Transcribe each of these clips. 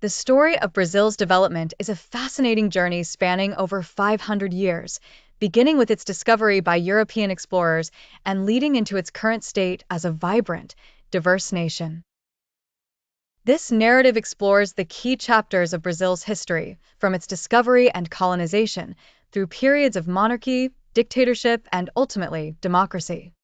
The story of Brazil's development is a fascinating journey spanning over 500 years, beginning with its discovery by European explorers and leading into its current state as a vibrant, diverse nation. This narrative explores the key chapters of Brazil's history, from its discovery and colonization, through periods of monarchy, dictatorship, and ultimately, democracy.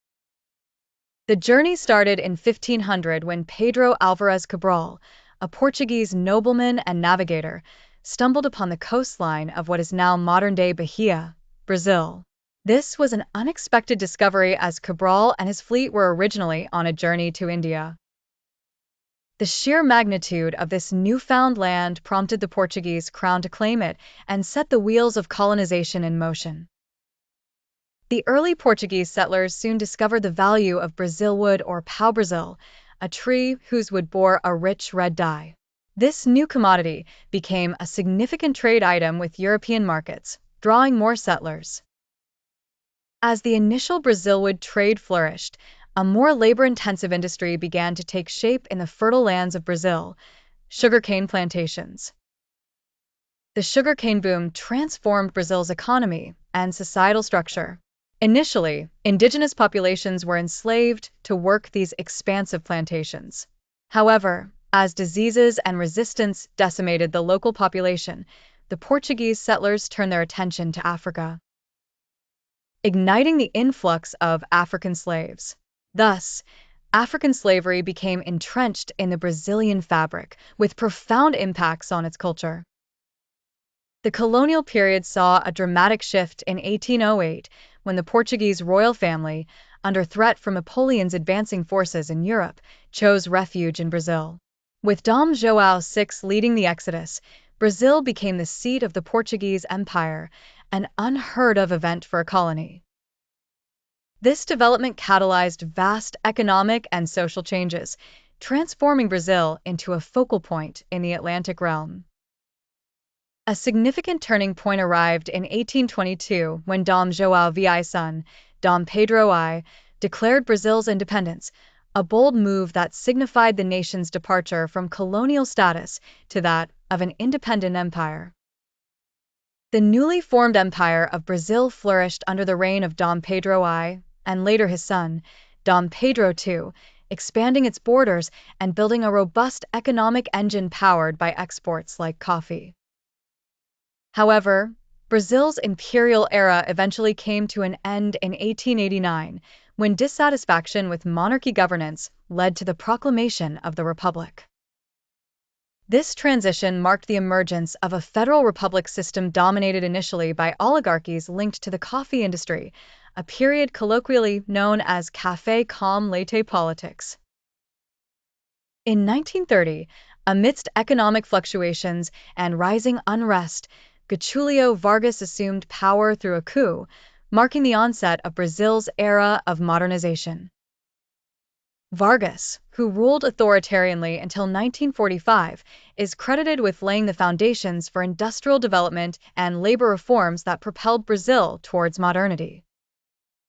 The journey started in 1500 when Pedro Álvares Cabral, a Portuguese nobleman and navigator, stumbled upon the coastline of what is now modern-day Bahia, Brazil. This was an unexpected discovery as Cabral and his fleet were originally on a journey to India. The sheer magnitude of this newfound land prompted the Portuguese crown to claim it and set the wheels of colonization in motion. The early Portuguese settlers soon discovered the value of Brazil wood or pau-brasil, a tree whose wood bore a rich red dye. This new commodity became a significant trade item with European markets, drawing more settlers. As the initial Brazilwood trade flourished, a more labor-intensive industry began to take shape in the fertile lands of Brazil, sugarcane plantations. The sugarcane boom transformed Brazil's economy and societal structure. Initially, indigenous populations were enslaved to work these expansive plantations. However, as diseases and resistance decimated the local population, the Portuguese settlers turned their attention to Africa, igniting the influx of African slaves. Thus, African slavery became entrenched in the Brazilian fabric, with profound impacts on its culture. The colonial period saw a dramatic shift in 1808 when the Portuguese royal family, under threat from Napoleon's advancing forces in Europe, chose refuge in Brazil. With Dom João VI leading the exodus, Brazil became the seat of the Portuguese Empire, an unheard-of event for a colony. This development catalyzed vast economic and social changes, transforming Brazil into a focal point in the Atlantic realm. A significant turning point arrived in 1822 when Dom João VI's son, Dom Pedro I, declared Brazil's independence, a bold move that signified the nation's departure from colonial status to that of an independent empire. The newly formed Empire of Brazil flourished under the reign of Dom Pedro I, and later his son, Dom Pedro II, expanding its borders and building a robust economic engine powered by exports like coffee. However, Brazil's imperial era eventually came to an end in 1889, when dissatisfaction with monarchy governance led to the proclamation of the Republic. This transition marked the emergence of a federal republic system dominated initially by oligarchies linked to the coffee industry, a period colloquially known as café com leite politics. In 1930, amidst economic fluctuations and rising unrest, Getúlio Vargas assumed power through a coup, marking the onset of Brazil's era of modernization. Vargas, who ruled authoritarianly until 1945, is credited with laying the foundations for industrial development and labor reforms that propelled Brazil towards modernity.